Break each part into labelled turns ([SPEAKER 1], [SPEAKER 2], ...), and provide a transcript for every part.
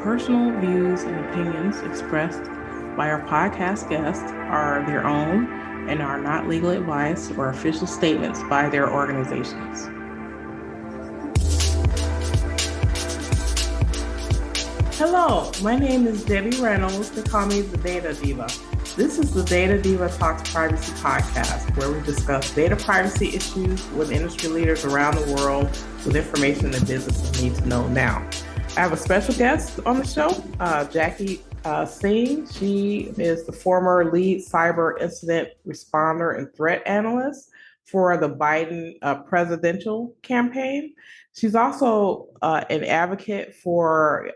[SPEAKER 1] personal views and opinions expressed by our podcast guests are their own and are not legal advice or official statements by their organizations. Hello, my name is Debbie Reynolds. They call me the Data Diva. This is the Data Diva Talks Privacy podcast, where we discuss data privacy issues with industry leaders around the world with information that businesses need to know now. I have a special guest on the show, Jackie Singh. She is the former lead cyber incident responder and threat analyst for the Biden presidential campaign. She's also an advocate for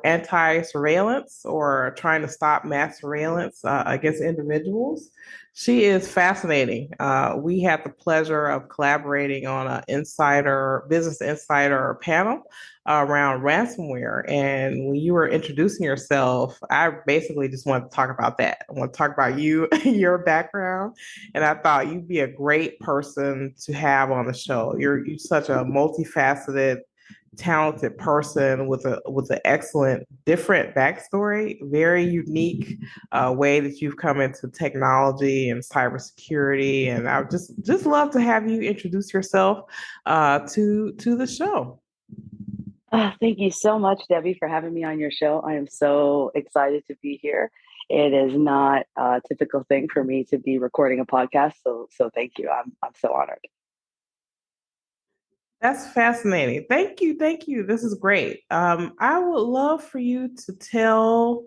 [SPEAKER 1] anti-surveillance or trying to stop mass surveillance against individuals. She is fascinating. We had the pleasure of collaborating on an business insider panel around ransomware. And when you were introducing yourself, I basically just wanted to talk about that. I want to talk about you, your background. And I thought you'd be a great person to have on the show. You're such a multifaceted, talented person with an excellent, different backstory, very unique way that you've come into technology and cybersecurity. And I would just love to have you introduce yourself to the show.
[SPEAKER 2] Thank you so much, Debbie, for having me on your show. I am so excited to be here. It is not a typical thing for me to be recording a podcast, so thank you. I'm so honored.
[SPEAKER 1] That's fascinating. Thank you. This is great. I would love for you to tell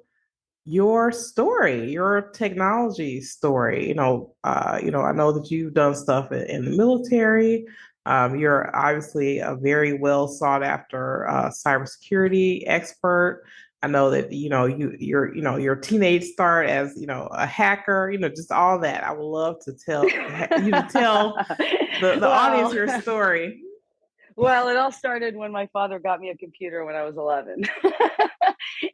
[SPEAKER 1] your story, your technology story. I know that you've done stuff in the military. You're obviously a very well sought after cybersecurity expert. I know that your teenage start as a hacker. Just all that. I would love to tell the audience your story.
[SPEAKER 2] Well, it all started when my father got me a computer when I was 11.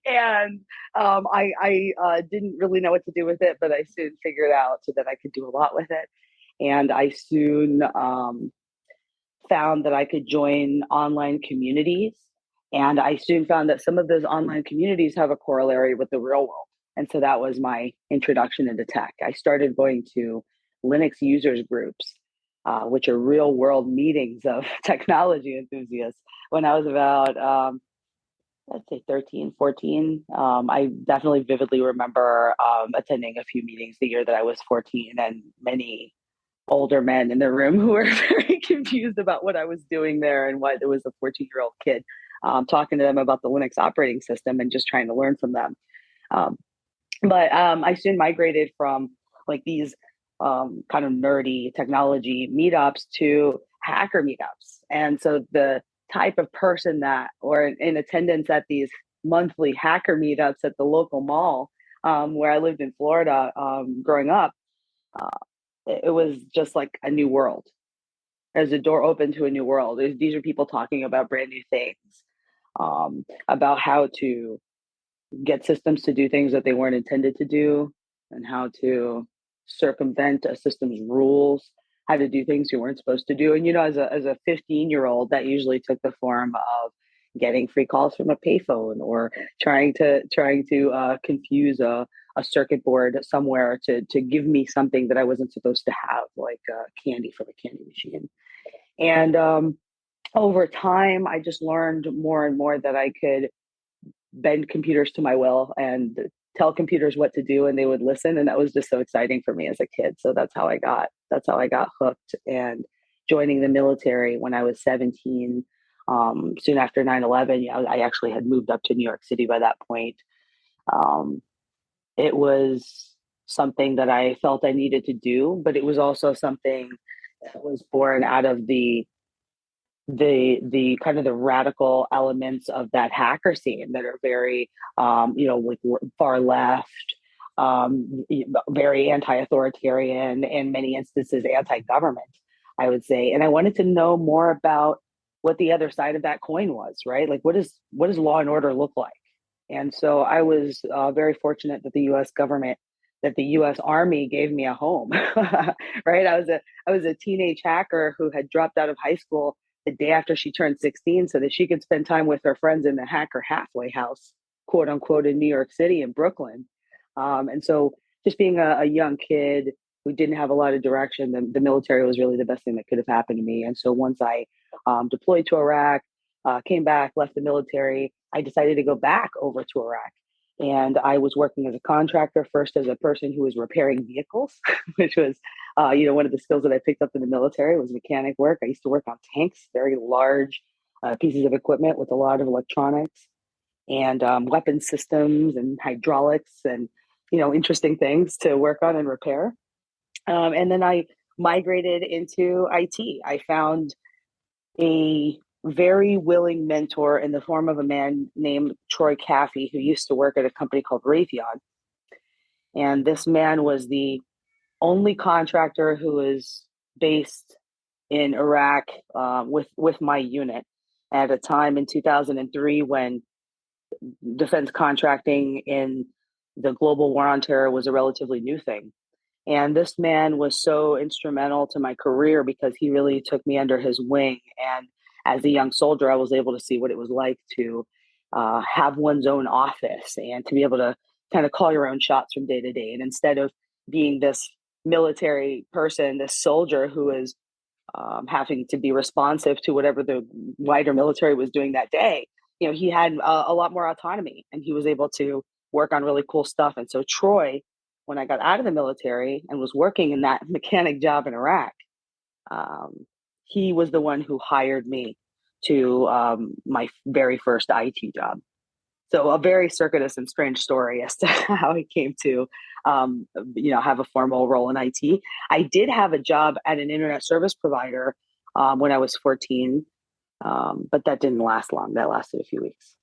[SPEAKER 2] And I didn't really know what to do with it, but I soon figured out so that I could do a lot with it. And I soon found that I could join online communities. And I soon found that some of those online communities have a corollary with the real world. And so that was my introduction into tech. I started going to Linux users groups, which are real world meetings of technology enthusiasts, when I was about, let's say 13, 14. I definitely vividly remember attending a few meetings the year that I was 14, and many older men in the room who were very confused about what I was doing there and why there was a 14-year-old kid talking to them about the Linux operating system and just trying to learn from them. But I soon migrated from like these kind of nerdy technology meetups to hacker meetups. And so the type of person that, or in attendance at these monthly hacker meetups at the local mall, where I lived in Florida growing up, it was just like a new world. There's a door open to a new world. These are people talking about brand new things, about how to get systems to do things that they weren't intended to do, and how to circumvent a system's rules, how to do things you weren't supposed to do. And as a 15-year-old, that usually took the form of getting free calls from a payphone, or trying to confuse a circuit board somewhere to give me something that I wasn't supposed to have, like candy from a candy machine. And over time, I just learned more and more that I could bend computers to my will and tell computers what to do, and they would listen. And that was just so exciting for me as a kid. So that's how I got hooked. And joining the military when I was 17, soon after 9/11, I actually had moved up to New York City by that point. It was something that I felt I needed to do, but it was also something that was born out of the kind of the radical elements of that hacker scene that are very, like far left, very anti-authoritarian, in many instances anti-government, I would say. And I wanted to know more about what the other side of that coin was, right? Like, what does law and order look like? And so I was very fortunate that the U.S. government, that the U.S. Army gave me a home, right? I was a teenage hacker who had dropped out of high school. the day after she turned 16 so that she could spend time with her friends in the hacker halfway house, quote unquote, in New York City and Brooklyn. And so just being a young kid who didn't have a lot of direction, the military was really the best thing that could have happened to me. And so once I deployed to Iraq, came back, left the military, I decided to go back over to Iraq. And I was working as a contractor, first as a person who was repairing vehicles, which was, one of the skills that I picked up in the military was mechanic work. I used to work on tanks, very large pieces of equipment with a lot of electronics and weapon systems and hydraulics and, interesting things to work on and repair. And then I migrated into IT. I found a very willing mentor in the form of a man named Troy Caffey, who used to work at a company called Raytheon. And this man was the only contractor who was based in Iraq with my unit at a time in 2003 when defense contracting in the global war on terror was a relatively new thing. And this man was so instrumental to my career because he really took me under his wing. And as a young soldier, I was able to see what it was like to have one's own office and to be able to kind of call your own shots from day to day. And instead of being this military person, this soldier who is having to be responsive to whatever the wider military was doing that day, he had a lot more autonomy and he was able to work on really cool stuff. And so Troy, when I got out of the military and was working in that mechanic job in Iraq, he was the one who hired me to my very first IT job. So a very circuitous and strange story as to how I came to, have a formal role in IT. I did have a job at an internet service provider when I was 14, but that didn't last long. That lasted a few weeks.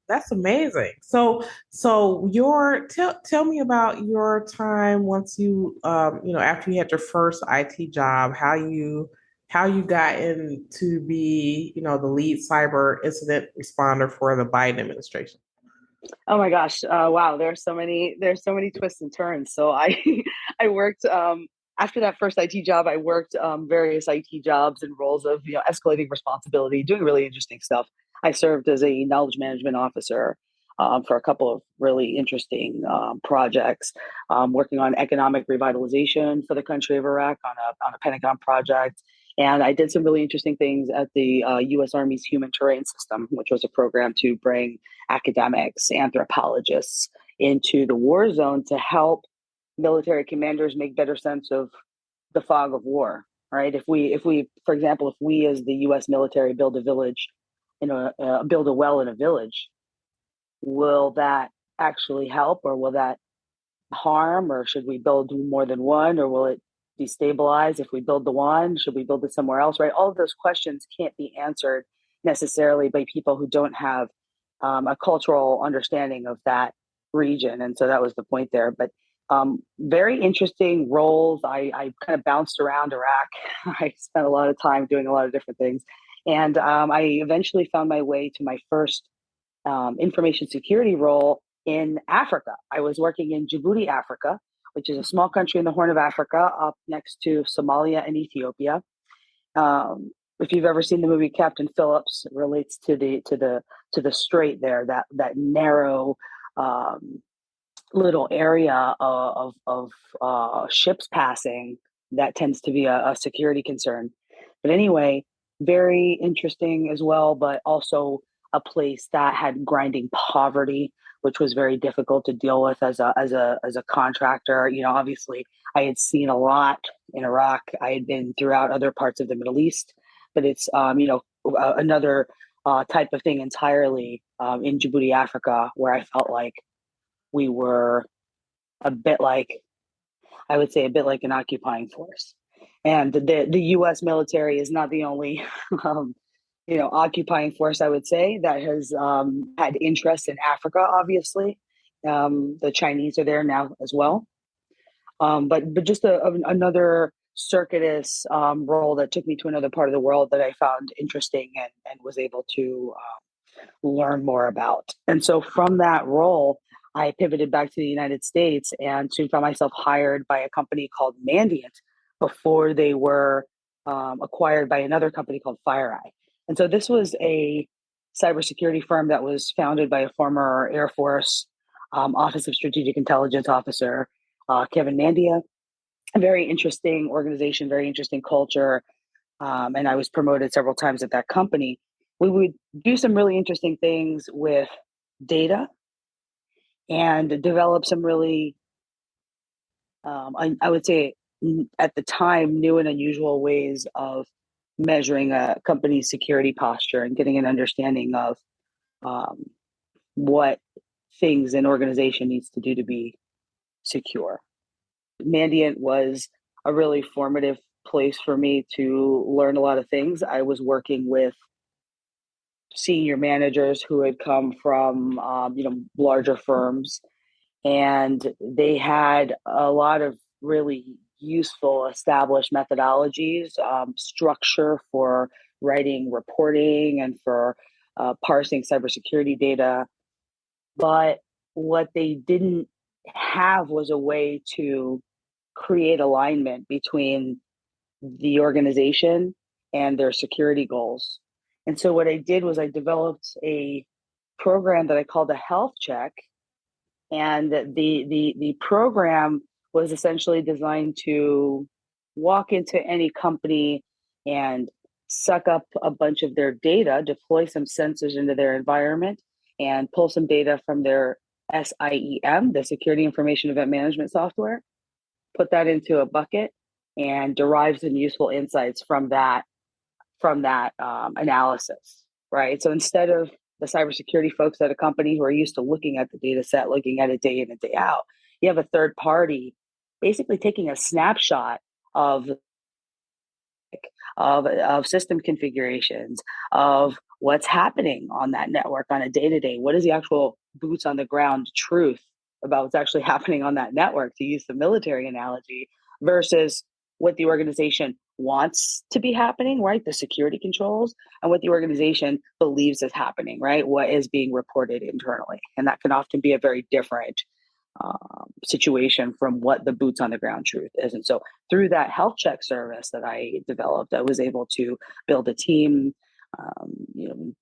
[SPEAKER 1] That's amazing. So tell me about your time once after you had your first IT job, how you got in to be, the lead cyber incident responder for the Biden administration.
[SPEAKER 2] Oh my gosh! Wow, there's so many twists and turns. So I I worked after that first IT job. I worked various IT jobs and roles of escalating responsibility, doing really interesting stuff. I served as a knowledge management officer for a couple of really interesting projects, working on economic revitalization for the country of Iraq on a Pentagon project. And I did some really interesting things at the U.S. Army's Human Terrain System, which was a program to bring academics, anthropologists into the war zone to help military commanders make better sense of the fog of war. Right? If we, for example, if we as the U.S. military build a village, build a well in a village, will that actually help, or will that harm, or should we build more than one, or will it destabilize if we build the one? Should we build it somewhere else? Right? All of those questions can't be answered necessarily by people who don't have a cultural understanding of that region. And so that was the point there. But very interesting roles. I kind of bounced around Iraq. I spent a lot of time doing a lot of different things. And I eventually found my way to my first information security role in Africa. I was working in Djibouti, Africa, which is a small country in the Horn of Africa, up next to Somalia and Ethiopia. If you've ever seen the movie Captain Phillips, it relates to the strait there, that narrow little area of ships passing. That tends to be a security concern. But anyway, very interesting as well, but also a place that had grinding poverty, which was very difficult to deal with as a contractor. Obviously, I had seen a lot in Iraq. I had been throughout other parts of the Middle East, but it's another type of thing entirely in Djibouti, Africa, where I felt like we were a bit like, I would say, a bit like an occupying force. And the U.S. military is not the only occupying force, I would say, that has had interest in Africa. Obviously, the Chinese are there now as well. But just another circuitous role that took me to another part of the world that I found interesting and was able to learn more about. And so from that role, I pivoted back to the United States and soon found myself hired by a company called Mandiant before they were acquired by another company called FireEye. And so this was a cybersecurity firm that was founded by a former Air Force Office of Strategic Intelligence officer, Kevin Mandia. A very interesting organization, very interesting culture. And I was promoted several times at that company. We would do some really interesting things with data and develop some really, I would say at the time, new and unusual ways of measuring a company's security posture and getting an understanding of um, what things an organization needs to do to be secure. Mandiant was a really formative place for me to learn a lot of things. I was working with senior managers who had come from larger firms, and they had a lot of really useful established methodologies, structure for writing reporting and for parsing cybersecurity data. But what they didn't have was a way to create alignment between the organization and their security goals. And so what I did was I developed a program that I called a health check. And the program was essentially designed to walk into any company and suck up a bunch of their data, deploy some sensors into their environment, and pull some data from their SIEM, the Security Information Event Management software, put that into a bucket, and derive some useful insights from that analysis, right? So instead of the cybersecurity folks at a company who are used to looking at the data set, looking at it day in and day out, you have a third party basically taking a snapshot of system configurations, of what's happening on that network on a day-to-day. What is the actual boots on the ground truth about what's actually happening on that network, to use the military analogy, versus what the organization wants to be happening, right? The security controls, and what the organization believes is happening, right? What is being reported internally. And that can often be a very different situation from what the boots on the ground truth is. And so through that health check service that I developed, I was able to build a team,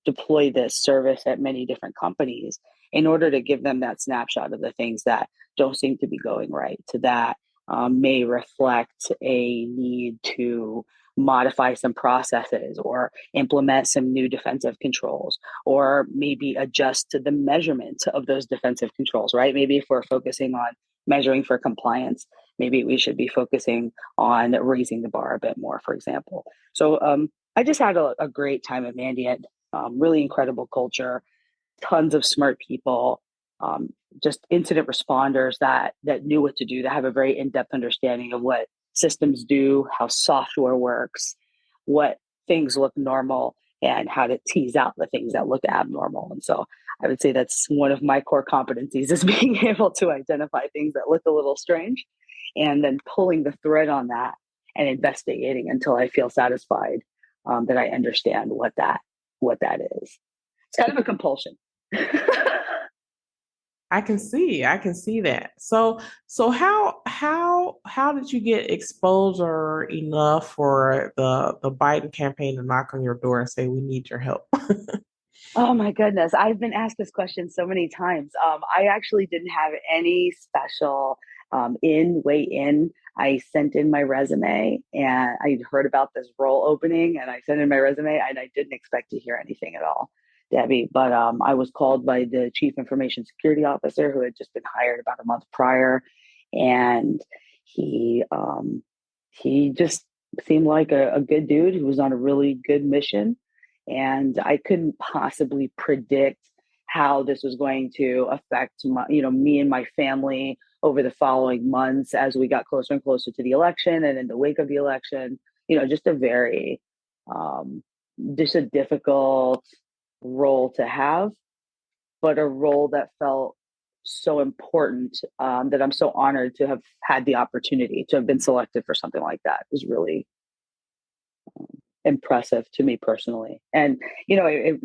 [SPEAKER 2] deploy this service at many different companies in order to give them that snapshot of the things that don't seem to be going right, to that may reflect a need to modify some processes or implement some new defensive controls, or maybe adjust to the measurement of those defensive controls, right? Maybe if we're focusing on measuring for compliance, maybe we should be focusing on raising the bar a bit more, for example. So I just had a great time at Mandiant, really incredible culture, tons of smart people, just incident responders that knew what to do, that have a very in-depth understanding of what systems do, how software works, what things look normal, and how to tease out the things that look abnormal. And so I would say that's one of my core competencies, is being able to identify things that look a little strange and then pulling the thread on that and investigating until I feel satisfied that I understand what that is. It's kind of a compulsion.
[SPEAKER 1] I can see that. So how did you get exposure enough for the Biden campaign to knock on your door and say, we need your help?
[SPEAKER 2] Oh my goodness. I've been asked this question so many times. I actually didn't have any special way in. I sent in my resume, and I heard about this role opening, and I sent in my resume, and I didn't expect to hear anything at all, Debbie. But I was called by the chief information security officer, who had just been hired about a month prior. And he he just seemed like a good dude who was on a really good mission, and I couldn't possibly predict how this was going to affect me and my family over the following months as we got closer and closer to the election, and in the wake of the election. Just a very um, just a difficult role to have, but a role that felt so important, that I'm so honored to have had the opportunity to have been selected for something like that. It was really impressive to me personally. And, it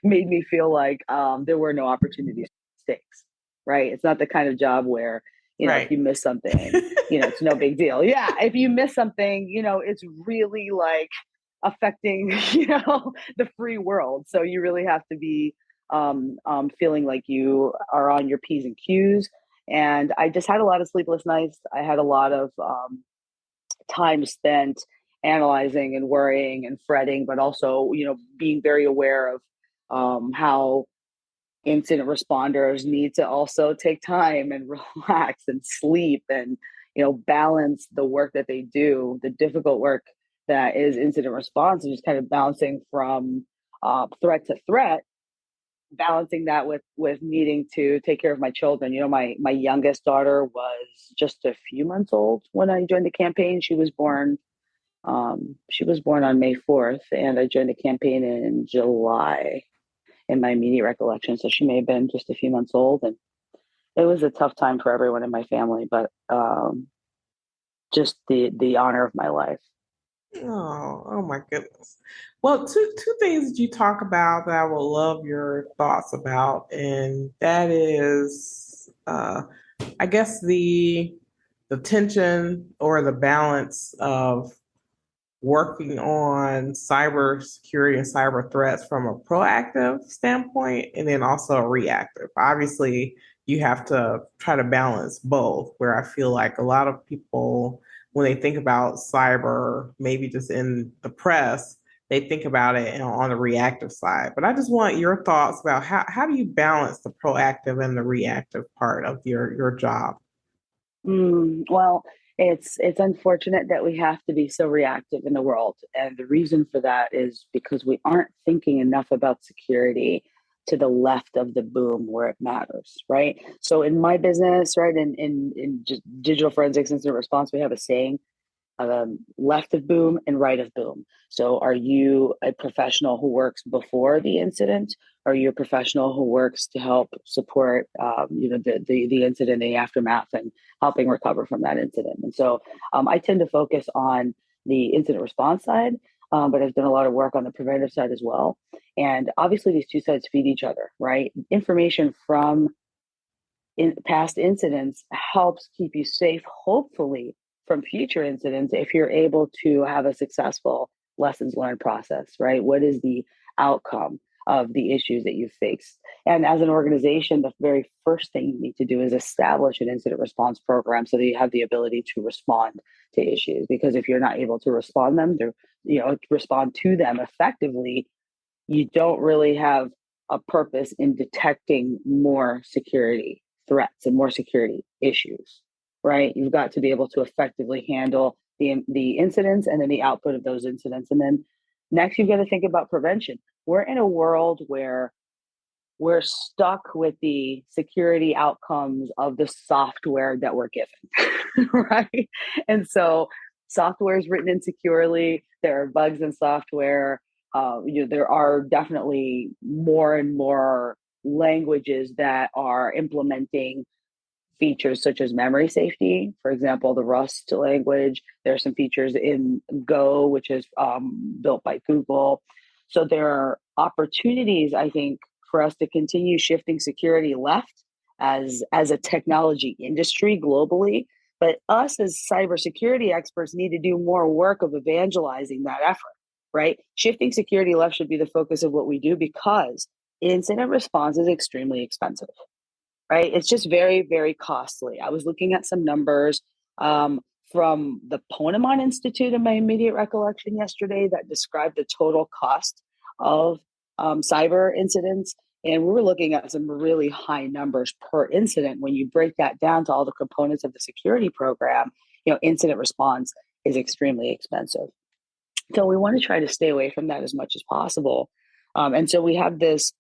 [SPEAKER 2] made me feel like there were no opportunities for mistakes, right? It's not the kind of job where, if
[SPEAKER 1] Right.
[SPEAKER 2] you miss something, it's no big deal. Yeah. If you miss something, it's really like, affecting, the free world. So you really have to be feeling like you are on your P's and Q's. And I just had a lot of sleepless nights. I had a lot of time spent analyzing and worrying and fretting, but also, being very aware of how incident responders need to also take time and relax and sleep and, balance the work that they do, the difficult work that is incident response, and just kind of bouncing from threat to threat, balancing that with needing to take care of my children. My youngest daughter was just a few months old when I joined the campaign. She was born on May 4th, and I joined the campaign in July, in my immediate recollection. So she may have been just a few months old, and it was a tough time for everyone in my family, but just the honor of my life.
[SPEAKER 1] Oh my goodness. Well, two things that you talk about that I would love your thoughts about, and that is, I guess the tension or the balance of working on cyber security and cyber threats from a proactive standpoint and then also a reactive. Obviously, you have to try to balance both, where I feel like a lot of people, when they think about cyber, maybe just in the press, they think about it on the reactive side. But I just want your thoughts about how do you balance the proactive and the reactive part of your job?
[SPEAKER 2] Well, it's unfortunate that we have to be so reactive in the world, and the reason for that is because we aren't thinking enough about security to the left of the boom where it matters, right? So in my business, right, in just digital forensics incident response, we have a saying: left of boom and right of boom. So are you a professional who works before the incident? Are you a professional who works to help support, the incident, the aftermath, and helping recover from that incident? And so I tend to focus on the incident response side, but I've done a lot of work on the preventive side as well. And obviously, these two sides feed each other, right? Information from past incidents helps keep you safe, hopefully, from future incidents if you're able to have a successful lessons learned process, right? What is the outcome of the issues that you face? And as an organization, the very first thing you need to do is establish an incident response program so that you have the ability to respond to issues. Because if you're not able to respond to them effectively, you don't really have a purpose in detecting more security threats and more security issues, right? You've got to be able to effectively handle the incidents and then the output of those incidents. And then next, you've got to think about prevention. We're in a world where we're stuck with the security outcomes of the software that we're given, right? And so software is written insecurely. There are bugs in software. There are definitely more and more languages that are implementing features such as memory safety. For example, the Rust language. There are some features in Go, which is built by Google. So there are opportunities, I think, for us to continue shifting security left as a technology industry globally. But us as cybersecurity experts need to do more work of evangelizing that effort, right? Shifting security left should be the focus of what we do because incident response is extremely expensive, right? It's just very, very costly. I was looking at some numbers from the Ponemon Institute in my immediate recollection yesterday that described the total cost of cyber incidents. And we were looking at some really high numbers per incident. When you break that down to all the components of the security program, incident response is extremely expensive. So we want to try to stay away from that as much as possible. And so we have this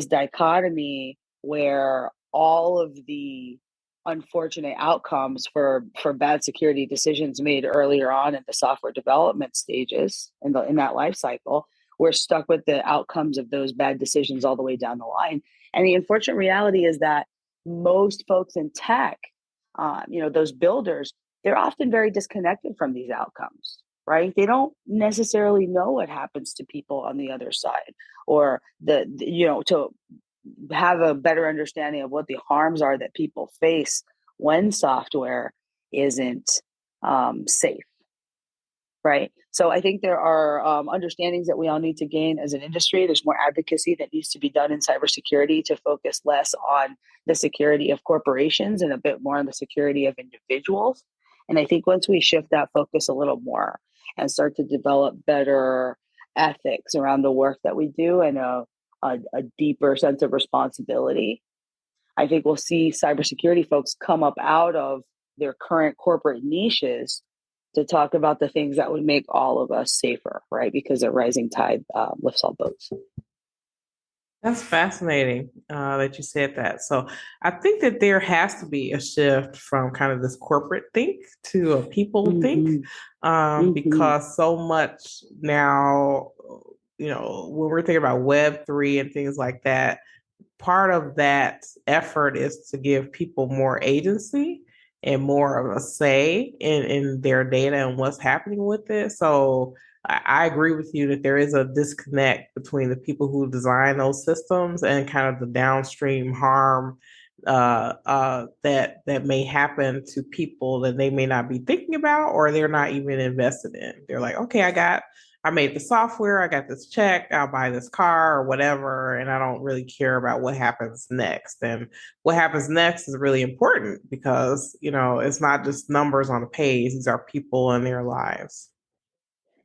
[SPEAKER 2] dichotomy where all of the unfortunate outcomes for bad security decisions made earlier on in the software development stages in that life cycle, we're stuck with the outcomes of those bad decisions all the way down the line. And the unfortunate reality is that most folks in tech, those builders, they're often very disconnected from these outcomes, right? They don't necessarily know what happens to people on the other side, or to have a better understanding of what the harms are that people face when software isn't safe, right? So I think there are understandings that we all need to gain as an industry. There's more advocacy that needs to be done in cybersecurity to focus less on the security of corporations and a bit more on the security of individuals. And I think once we shift that focus a little more and start to develop better ethics around the work that we do and a deeper sense of responsibility, I think we'll see cybersecurity folks come up out of their current corporate niches to talk about the things that would make all of us safer, right? Because a rising tide lifts all boats.
[SPEAKER 1] That's fascinating that you said that. So I think that there has to be a shift from kind of this corporate think to a people think,
[SPEAKER 2] Mm-hmm. Mm-hmm.
[SPEAKER 1] because so much now, when we're thinking about Web3 and things like that, part of that effort is to give people more agency and more of a say in their data and what's happening with it. So I agree with you that there is a disconnect between the people who design those systems and kind of the downstream harm that may happen to people that they may not be thinking about or they're not even invested in. They're like, okay, I made the software, I got this check, I'll buy this car or whatever, and I don't really care about what happens next. And what happens next is really important because, it's not just numbers on a page, these are people and their lives.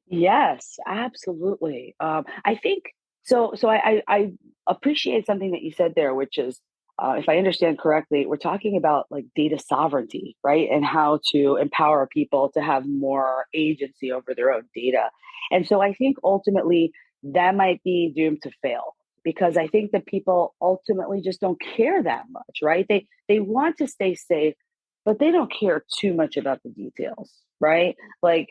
[SPEAKER 2] Yes, absolutely. I think so. I appreciate something that you said there, which is, if I understand correctly, we're talking about like data sovereignty, right? And how to empower people to have more agency over their own data. And so I think ultimately that might be doomed to fail because I think that people ultimately just don't care that much, right? They want to stay safe, but they don't care too much about the details, right? Like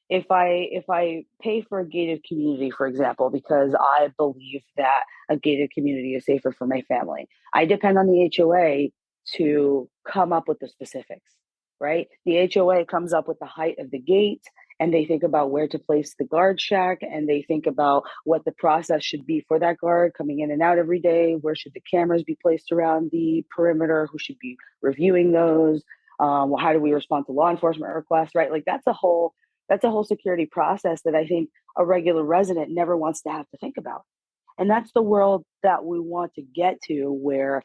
[SPEAKER 2] if I pay for a gated community, for example, because I believe that a gated community is safer for my family, I depend on the HOA to come up with the specifics, right? The HOA comes up with the height of the gate and they think about where to place the guard shack and they think about what the process should be for that guard coming in and out every day. Where should the cameras be placed around the perimeter? Who should be reviewing those? Well, how do we respond to law enforcement requests, right? Like that's a whole security process that I think a regular resident never wants to have to think about. And that's the world that we want to get to, where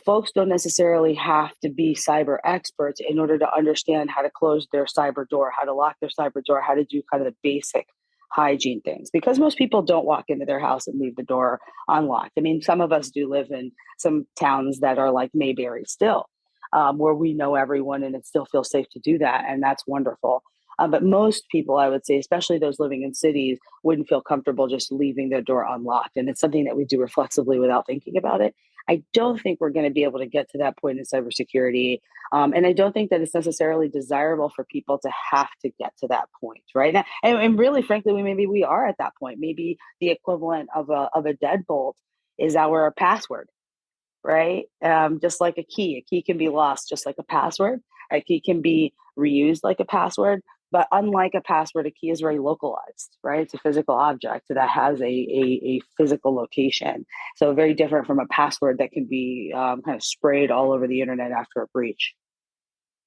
[SPEAKER 2] folks don't necessarily have to be cyber experts in order to understand how to close their cyber door, how to lock their cyber door, how to do kind of the basic hygiene things. Because most people don't walk into their house and leave the door unlocked. I mean, some of us do live in some towns that are like Mayberry still, where we know everyone and it still feels safe to do that. And that's wonderful. But most people, I would say, especially those living in cities, wouldn't feel comfortable just leaving their door unlocked. And it's something that we do reflexively without thinking about it. I don't think we're going to be able to get to that point in cybersecurity. And I don't think that it's necessarily desirable for people to have to get to that point, right? And really, frankly, maybe we are at that point. Maybe the equivalent of a deadbolt is our password, right? Just like a key can be lost just like a password. A key can be reused like a password. But unlike a password, a key is very localized, right? It's a physical object that has a physical location. So very different from a password that can be kind of sprayed all over the internet after a breach.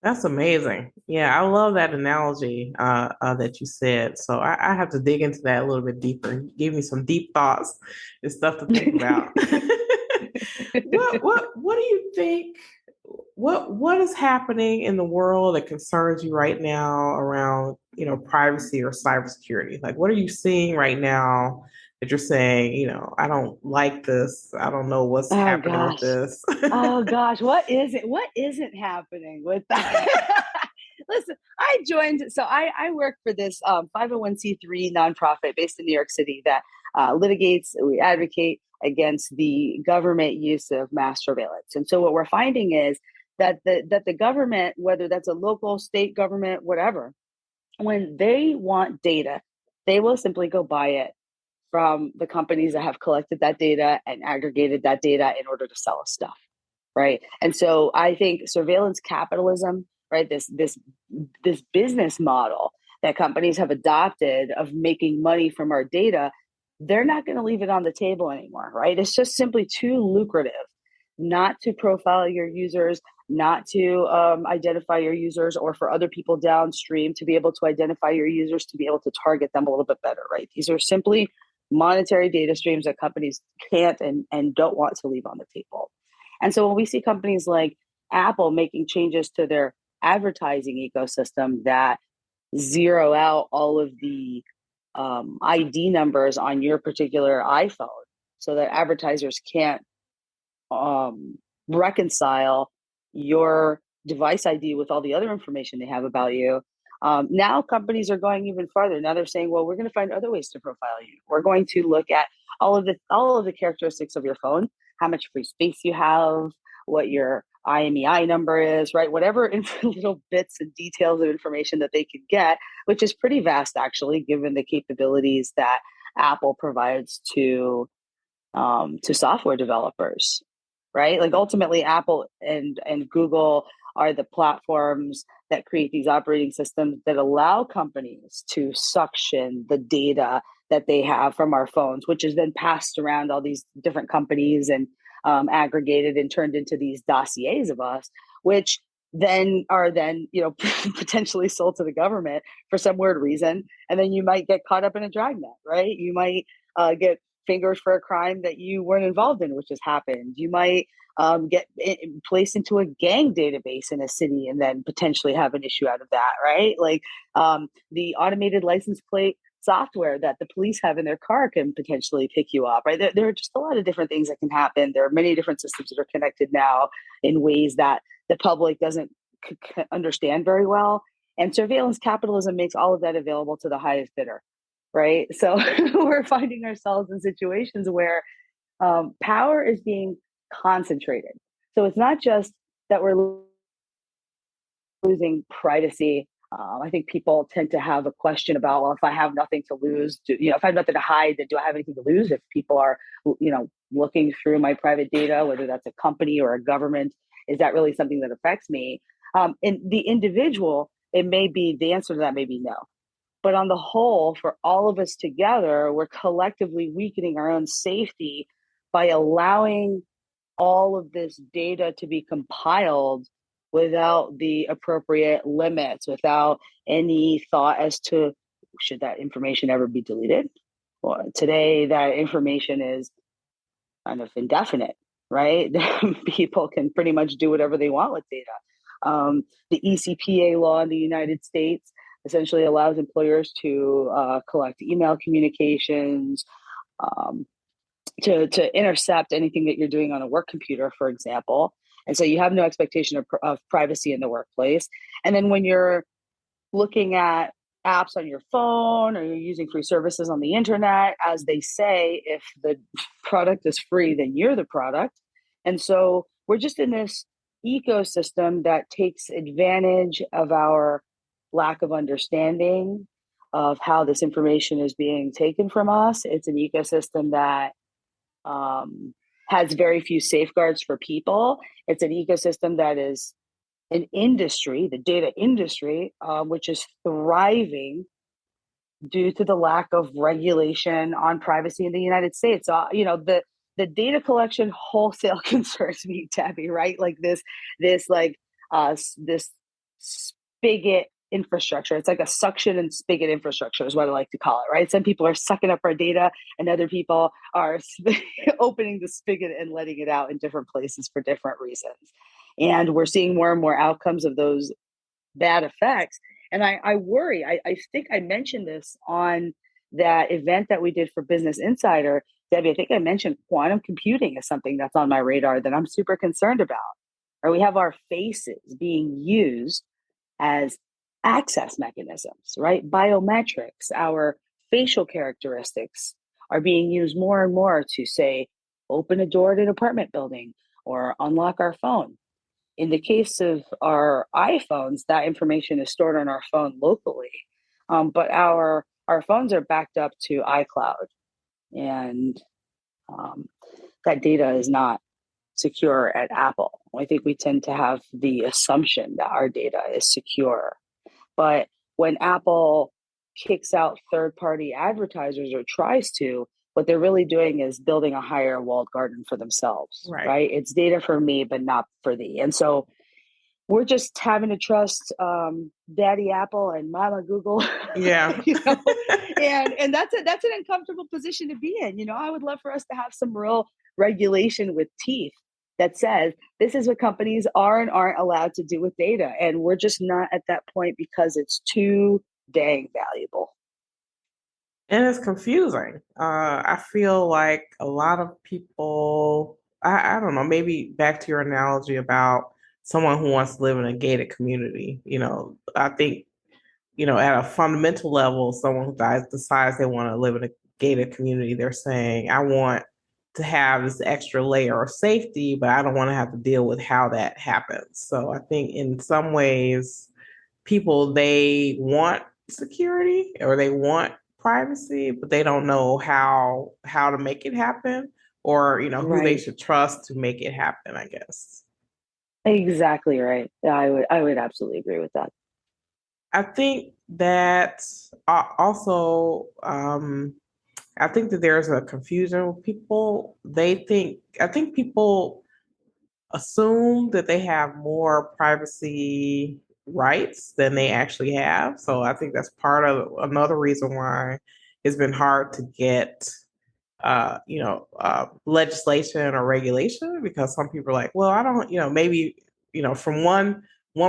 [SPEAKER 1] That's amazing. Yeah, I love that analogy that you said. So I have to dig into that a little bit deeper. You gave me some deep thoughts and stuff to think about. What do you think? What is happening in the world that concerns you right now around, privacy or cybersecurity? Like, what are you seeing right now that you're saying, I don't like this. I don't know what's
[SPEAKER 2] Oh
[SPEAKER 1] happening with
[SPEAKER 2] gosh.
[SPEAKER 1] this.
[SPEAKER 2] Oh gosh, what is it? What isn't happening with that? Listen, I work for this 501c3 nonprofit based in New York City that we advocate against the government use of mass surveillance. And so what we're finding is that the government, whether that's a local, state government, whatever, when they want data, they will simply go buy it from the companies that have collected that data and aggregated that data in order to sell us stuff, right? And so I think surveillance capitalism, right, this business model that companies have adopted of making money from our data, they're not going to leave it on the table anymore, right? It's just simply too lucrative not to profile your users, not to identify your users, or for other people downstream to be able to identify your users, to be able to target them a little bit better, right? These are simply monetary data streams that companies can't and don't want to leave on the table. And so when we see companies like Apple making changes to their advertising ecosystem that zero out all of the ID numbers on your particular iPhone so that advertisers can't um, reconcile your device ID with all the other information they have about you. Now companies are going even farther. Now they're saying, well, we're going to find other ways to profile you. We're going to look at all of the characteristics of your phone, how much free space you have, what your IMEI number is, right? Whatever little bits and details of information that they could get, which is pretty vast actually, given the capabilities that Apple provides to software developers, right? Like ultimately, Apple and Google are the platforms that create these operating systems that allow companies to suction the data that they have from our phones, which is then passed around all these different companies and aggregated and turned into these dossiers of us, which then are then potentially sold to the government for some weird reason, and then you might get caught up in a dragnet, right? You might get fingers for a crime that you weren't involved in, which has happened. You might get placed into a gang database in a city and then potentially have an issue out of that, right? Like the automated license plate software that the police have in their car can potentially pick you up, right? There are just a lot of different things that can happen. There are many different systems that are connected now in ways that the public doesn't understand very well. And surveillance capitalism makes all of that available to the highest bidder, right? So we're finding ourselves in situations where power is being concentrated. So it's not just that we're losing privacy. I think people tend to have a question about, well, if I have nothing to lose, if I have nothing to hide, then do I have anything to lose? If people are, looking through my private data, whether that's a company or a government, is that really something that affects me? In the individual, the answer to that may be no. But on the whole, for all of us together, we're collectively weakening our own safety by allowing all of this data to be compiled without the appropriate limits, without any thought as to should that information ever be deleted. Well, today, that information is kind of indefinite, right? People can pretty much do whatever they want with data. The ECPA law in the United States essentially allows employers to collect email communications, to intercept anything that you're doing on a work computer, for example. And so you have no expectation of privacy in the workplace. And then when you're looking at apps on your phone or you're using free services on the internet, as they say, if the product is free, then you're the product. And so we're just in this ecosystem that takes advantage of our lack of understanding of how this information is being taken from us. It's an ecosystem that has very few safeguards for people. It's an ecosystem that is an industry, the data industry, which is thriving due to the lack of regulation on privacy in the United States. The data collection wholesale concerns me, Tabby, right? Like this spigot infrastructure. It's like a suction and spigot infrastructure is what I like to call it, right? Some people are sucking up our data and other people are opening the spigot and letting it out in different places for different reasons. And we're seeing more and more outcomes of those bad effects. And I worry, I think I mentioned this on that event that we did for Business Insider. Debbie, I think I mentioned quantum computing is something that's on my radar that I'm super concerned about. Or we have our faces being used as access mechanisms, right? Biometrics, our facial characteristics are being used more and more to say, open a door to an apartment building or unlock our phone. In the case of our iPhones, that information is stored on our phone locally, but our phones are backed up to iCloud, and that data is not secure at Apple. I think we tend to have the assumption that our data is secure. But when Apple kicks out third-party advertisers or tries to, what they're really doing is building a higher walled garden for themselves,
[SPEAKER 1] Right.
[SPEAKER 2] right? It's data for me, but not for thee. And so we're just having to trust Daddy Apple and Mama Google,
[SPEAKER 1] Yeah.
[SPEAKER 2] you know, and that's an uncomfortable position to be in. You know, I would love for us to have some real regulation with teeth that says this is what companies are and aren't allowed to do with data, and we're just not at that point because it's too dang valuable.
[SPEAKER 1] And it's confusing. I feel like a lot of people, I don't know, maybe back to your analogy about someone who wants to live in a gated community. I think, at a fundamental level, someone who decides they want to live in a gated community, they're saying, I want to have this extra layer of safety, but I don't want to have to deal with how that happens. So I think in some ways, people, they want security or they want privacy, but they don't know how to make it happen, or who they
[SPEAKER 2] Right.
[SPEAKER 1] should trust to make it happen, I guess.
[SPEAKER 2] Exactly right. Yeah, I would absolutely agree with that.
[SPEAKER 1] I think that also I think that there's a confusion with people. I think people assume that they have more privacy rights than they actually have. So I think that's part of another reason why it's been hard to get legislation or regulation, because some people are like, well, I don't, maybe, from one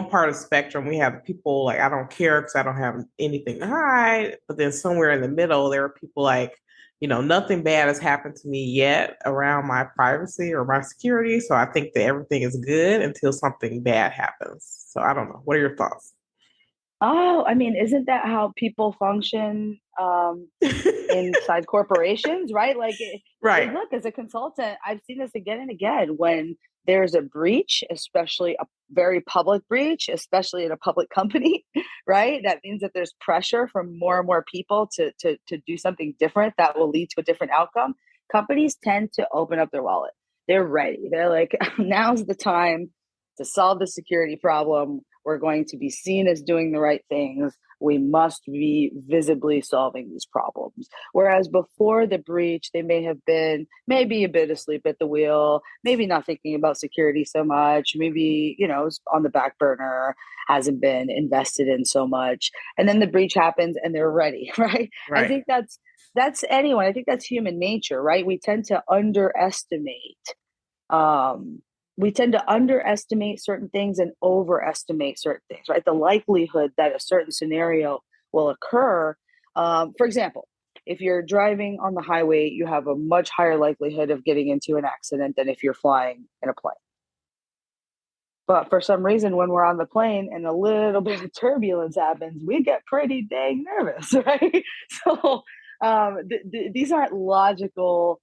[SPEAKER 1] part of the spectrum, we have people like, I don't care because I don't have anything to hide. But then somewhere in the middle, there are people like, nothing bad has happened to me yet around my privacy or my security. So I think that everything is good until something bad happens. So I don't know. What are your thoughts?
[SPEAKER 2] Oh, I mean, isn't that how people function inside corporations, right? Like,
[SPEAKER 1] Right.
[SPEAKER 2] look, as a consultant, I've seen this again and again when there's a breach, especially a very public breach, especially in a public company, right? That means that there's pressure from more and more people to do something different that will lead to a different outcome. Companies tend to open up their wallet. They're ready. They're like, now's the time to solve the security problem. We're going to be seen as doing the right things. We must be visibly solving these problems. Whereas before the breach, they may have been maybe a bit asleep at the wheel, maybe not thinking about security so much, maybe, on the back burner, hasn't been invested in so much. And then the breach happens and they're ready, right? I
[SPEAKER 1] Right.
[SPEAKER 2] think that's anyone. I think that's human nature, right? Um, we tend to underestimate certain things and overestimate certain things, right? The likelihood that a certain scenario will occur. For example, if you're driving on the highway, you have a much higher likelihood of getting into an accident than if you're flying in a plane. But for some reason, when we're on the plane and a little bit of turbulence happens, we get pretty dang nervous, right? So these aren't logical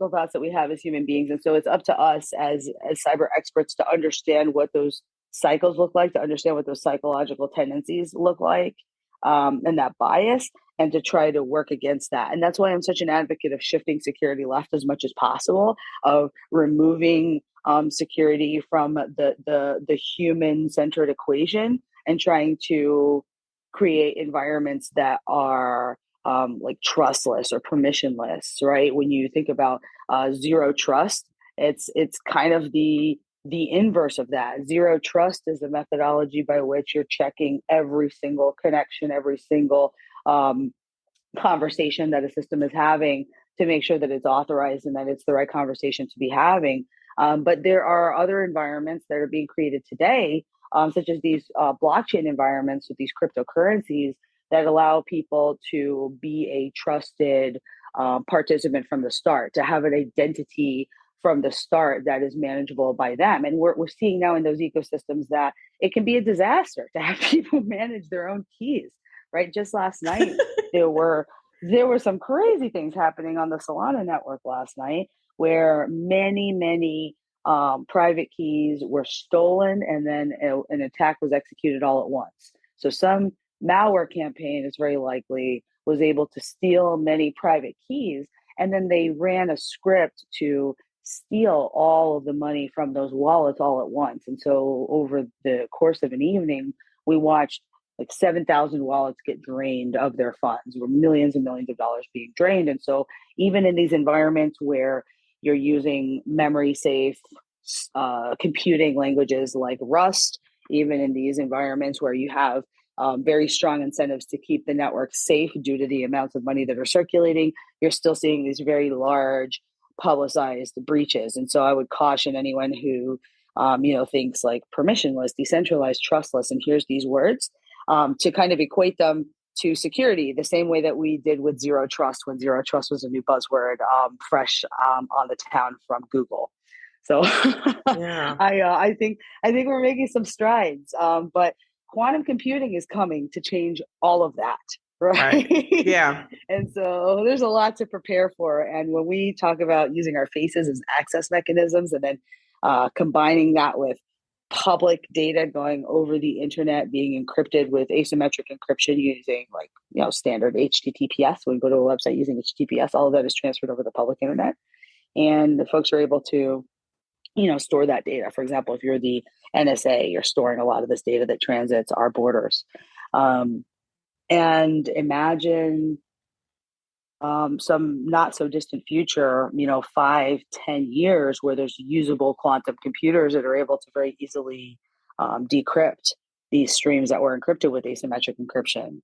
[SPEAKER 2] thoughts that we have as human beings, and so it's up to us as cyber experts to understand what those cycles look like, to understand what those psychological tendencies look like, and that bias, and to try to work against that. And that's why I'm such an advocate of shifting security left as much as possible, of removing security from the human centered equation, and trying to create environments that are like trustless or permissionless, right? When you think about zero trust, it's kind of the inverse of that. Zero trust is a methodology by which you're checking every single connection, every single conversation that a system is having to make sure that it's authorized and that it's the right conversation to be having. But there are other environments that are being created today, such as these blockchain environments with these cryptocurrencies that allow people to be a trusted participant from the start, to have an identity from the start that is manageable by them. And we're seeing now in those ecosystems that it can be a disaster to have people manage their own keys, right? Just last night, there were some crazy things happening on the Solana network last night, where many private keys were stolen, and then an attack was executed all at once. So some malware campaign is very likely was able to steal many private keys, and then they ran a script to steal all of the money from those wallets all at once. And so over the course of an evening, we watched like 7,000 wallets get drained of their funds, where millions and millions of dollars being drained. And so even in these environments where you're using memory safe computing languages like Rust, even in these environments where you have very strong incentives to keep the network safe due to the amounts of money that are circulating, you're still seeing these very large publicized breaches. And so I would caution anyone who thinks like permissionless, decentralized, trustless, and here's these words, to kind of equate them to security the same way that we did with zero trust when zero trust was a new buzzword, fresh on the town from Google. So
[SPEAKER 1] Yeah.
[SPEAKER 2] I think we're making some strides, but quantum computing is coming to change all of that,
[SPEAKER 1] Right.
[SPEAKER 2] right?
[SPEAKER 1] Yeah.
[SPEAKER 2] And so there's a lot to prepare for. And when we talk about using our faces as access mechanisms, and then combining that with public data going over the internet, being encrypted with asymmetric encryption using standard HTTPS. When we go to a website using HTTPS, all of that is transferred over the public internet, and the folks are able to store that data. For example, if you're the NSA, you're storing a lot of this data that transits our borders. And imagine some not so distant future, 5-10 years, where there's usable quantum computers that are able to very easily decrypt these streams that were encrypted with asymmetric encryption,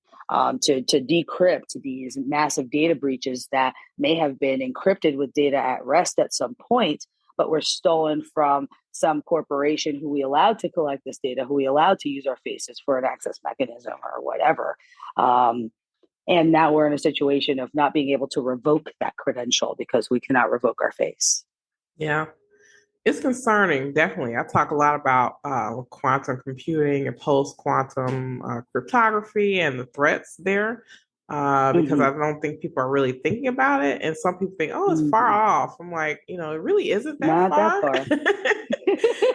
[SPEAKER 2] to decrypt these massive data breaches that may have been encrypted with data at rest at some point, but were stolen from some corporation who we allowed to collect this data, who we allowed to use our faces for an access mechanism or whatever. And now we're in a situation of not being able to revoke that credential because we cannot revoke our face.
[SPEAKER 1] Yeah. It's concerning, definitely. I talk a lot about quantum computing and post-quantum cryptography and the threats there, because I don't think people are really thinking about it. And some people think, oh, it's far off. I'm like, it really isn't that
[SPEAKER 2] Not that
[SPEAKER 1] far.
[SPEAKER 2] far.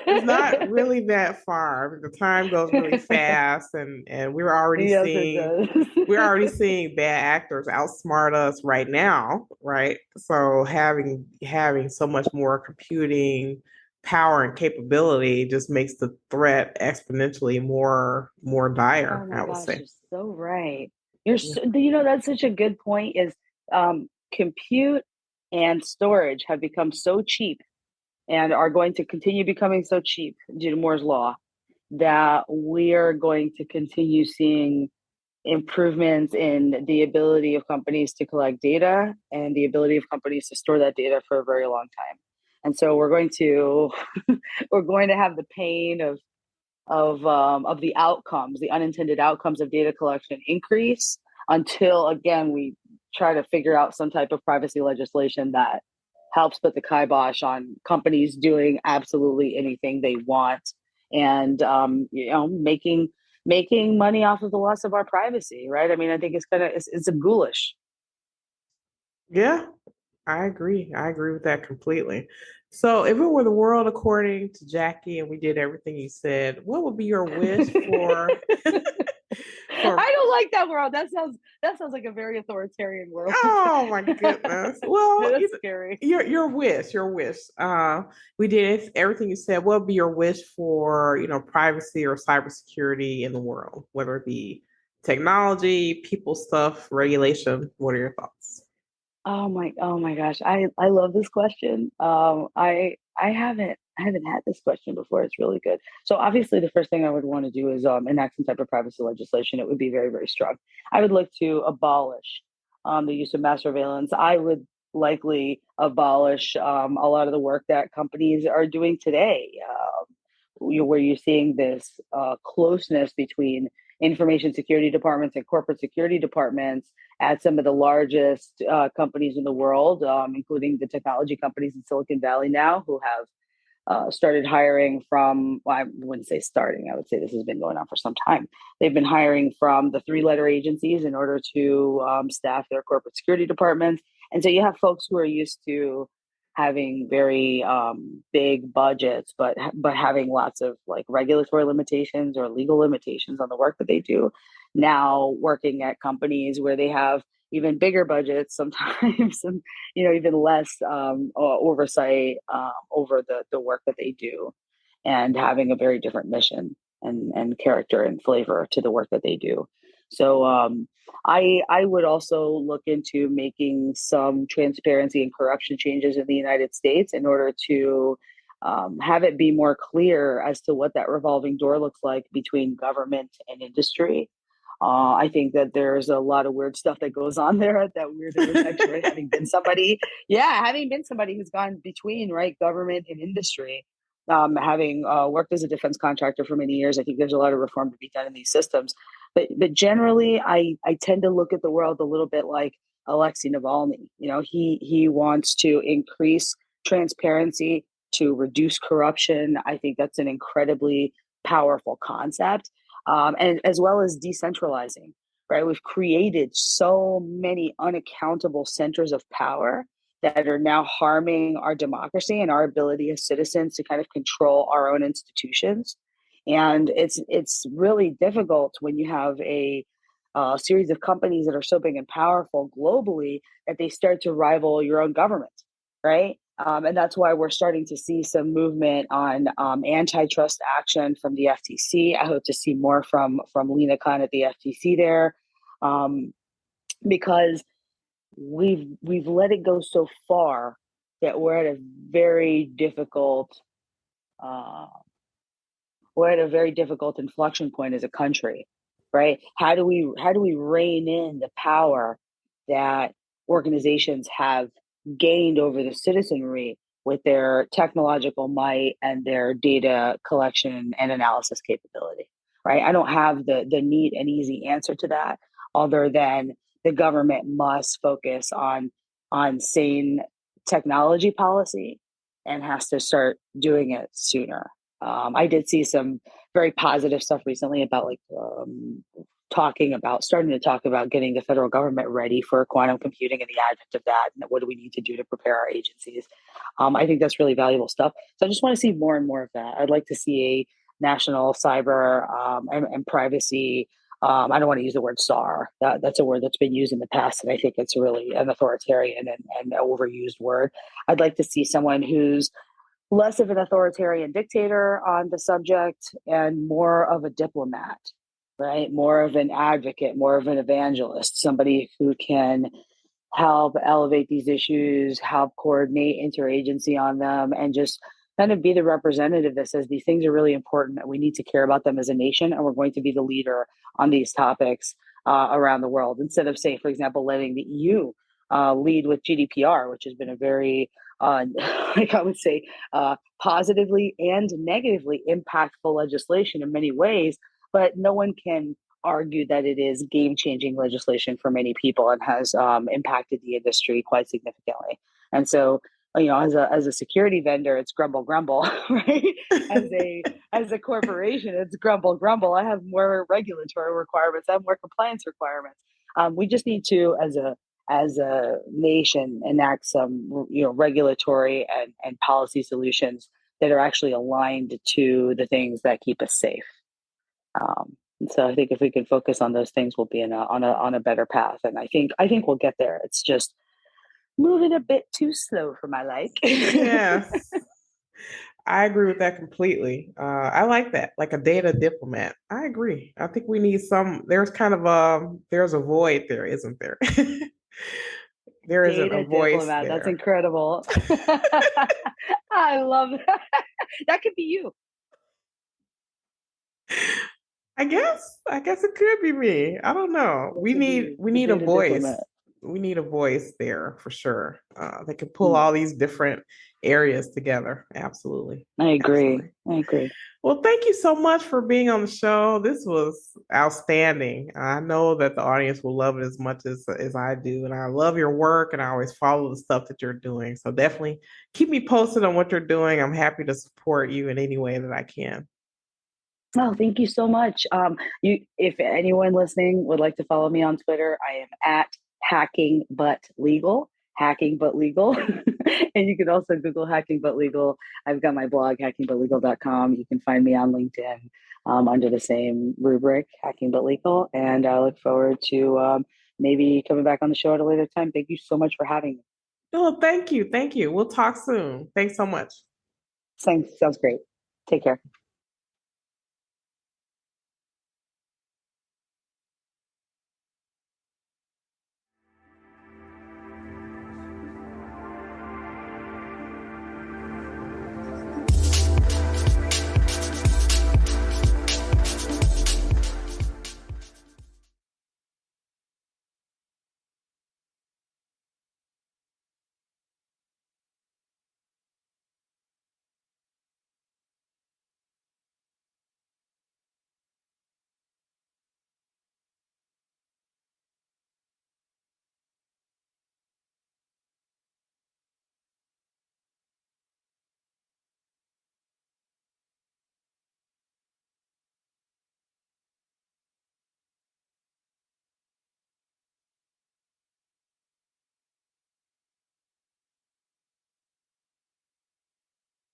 [SPEAKER 1] It's not really that far. The time goes really fast, and we're already
[SPEAKER 2] Yes,
[SPEAKER 1] seeing
[SPEAKER 2] it
[SPEAKER 1] we're
[SPEAKER 2] does.
[SPEAKER 1] already seeing bad actors outsmart us right now, right? So having so much more computing power and capability just makes the threat exponentially more
[SPEAKER 2] Oh
[SPEAKER 1] dire,
[SPEAKER 2] my
[SPEAKER 1] I would
[SPEAKER 2] gosh,
[SPEAKER 1] say.
[SPEAKER 2] you're so right. You're
[SPEAKER 1] Yeah.
[SPEAKER 2] so, that's such a good point. Is compute and storage have become so cheap and are going to continue becoming so cheap due to Moore's law that we are going to continue seeing improvements in the ability of companies to collect data and the ability of companies to store that data for a very long time. And so we're going to we're going to have the pain of the outcomes, the unintended outcomes of data collection increase until again we try to figure out some type of privacy legislation that helps put the kibosh on companies doing absolutely anything they want, and making money off of the loss of our privacy, right? I mean, I think it's a ghoulish.
[SPEAKER 1] Yeah, I agree. I agree with that completely. So, if it were the world according to Jackie and we did everything you said, what would be your wish for for
[SPEAKER 2] I don't like that world. That sounds like a very authoritarian world.
[SPEAKER 1] Oh my goodness. Well,
[SPEAKER 2] That's scary.
[SPEAKER 1] your wish. We did everything you said. What would be your wish for, privacy or cybersecurity in the world, whether it be technology, people stuff, regulation? What are your thoughts?
[SPEAKER 2] Oh my gosh. I love this question. I haven't had this question before. It's really good. So obviously the first thing I would want to do is enact some type of privacy legislation. It would be very, very strong. I would look to abolish the use of mass surveillance. I would likely abolish a lot of the work that companies are doing today, where you're seeing this closeness between information security departments and corporate security departments at some of the largest companies in the world, including the technology companies in Silicon Valley now, who have started hiring from, well, I wouldn't say starting, I would say this has been going on for some time. They've been hiring from the three-letter agencies in order to staff their corporate security departments. And so you have folks who are used to having very big budgets, but having lots of like regulatory limitations or legal limitations on the work that they do. Now working at companies where they have even bigger budgets sometimes, and even less oversight over the work that they do, and having a very different mission. and character and flavor to the work that they do. So I would also look into making some transparency and corruption changes in the United States in order to have it be more clear as to what that revolving door looks like between government and industry. I think that there's a lot of weird stuff that goes on there at that weird intersection, right? Having been somebody who's gone between, right, government and industry, having worked as a defense contractor for many years, I think there's a lot of reform to be done in these systems. But generally, I tend to look at the world a little bit like Alexei Navalny. You know, he wants to increase transparency to reduce corruption. I think that's an incredibly powerful concept, and as well as decentralizing. Right, we've created so many unaccountable centers of power that are now harming our democracy and our ability as citizens to kind of control our own institutions. And it's really difficult when you have a series of companies that are so big and powerful globally that they start to rival your own government, right? And that's why we're starting to see some movement on antitrust action from the FTC. I hope to see more from Lena Khan at the FTC there, because we've let it go so far that uh, we're at a very difficult inflection point as a country, right? How do we rein in the power that organizations have gained over the citizenry with their technological might and their data collection and analysis capability, right? I don't have the neat and easy answer to that, other than the government must focus on sane technology policy and has to start doing it sooner. I did see some very positive stuff recently about starting to talk about getting the federal government ready for quantum computing and the advent of that, and what do we need to do to prepare our agencies. I think that's really valuable stuff. So I just want to see more and more of that. I'd like to see a national cyber and privacy. I don't want to use the word SAR. That's a word that's been used in the past, and I think it's really an authoritarian and overused word. I'd like to see someone who's less of an authoritarian dictator on the subject and more of a diplomat, right? More of an advocate, more of an evangelist, somebody who can help elevate these issues, help coordinate interagency on them, and just kind of be the representative that says these things are really important and we need to care about them as a nation, and we're going to be the leader on these topics around the world, instead of, say, for example, letting the EU lead with GDPR, which has been a very like I would say, positively and negatively impactful legislation in many ways, but no one can argue that it is game-changing legislation for many people and has impacted the industry quite significantly. And so, you know, as a security vendor, it's grumble grumble, right? As a corporation, it's grumble grumble. I have more regulatory requirements. I have more compliance requirements. We just need to, as a nation, enact some, you know, regulatory and policy solutions that are actually aligned to the things that keep us safe. So I think if we can focus on those things, we'll be on a better path. And I think we'll get there. It's just moving a bit too slow for my like.
[SPEAKER 1] Yes, I agree with that completely. I like that, like a data diplomat. I agree. I think we need some. There's kind of there's a void there, isn't there? There isn't a
[SPEAKER 2] Data
[SPEAKER 1] voice
[SPEAKER 2] diplomat. That's
[SPEAKER 1] there.
[SPEAKER 2] incredible. I love that. That could be you.
[SPEAKER 1] I guess it could be me. I don't know.
[SPEAKER 2] That
[SPEAKER 1] We
[SPEAKER 2] could be
[SPEAKER 1] need
[SPEAKER 2] you,
[SPEAKER 1] we
[SPEAKER 2] the
[SPEAKER 1] need a
[SPEAKER 2] data
[SPEAKER 1] voice.
[SPEAKER 2] diplomat.
[SPEAKER 1] We need a voice there for sure. That can pull
[SPEAKER 2] Hmm.
[SPEAKER 1] all these different areas together. Absolutely.
[SPEAKER 2] I agree.
[SPEAKER 1] Absolutely.
[SPEAKER 2] I agree.
[SPEAKER 1] Well, thank you so much for being on the show. This was outstanding. I know that the audience will love it as much as I do. And I love your work and I always follow the stuff that you're doing. So definitely keep me posted on what you're doing. I'm happy to support you in any way that I can.
[SPEAKER 2] Oh, thank you so much. If anyone listening would like to follow me on Twitter, I am at hacking but legal, hacking but legal. And you can also Google hacking but legal. I've got my blog, hackingbutlegal.com. You can find me on LinkedIn under the same rubric, hacking but legal. And I look forward to maybe coming back on the show at a later time. Thank you so much for having me.
[SPEAKER 1] Oh, thank you. Thank you. We'll talk soon. Thanks so much.
[SPEAKER 2] Sounds great. Take care.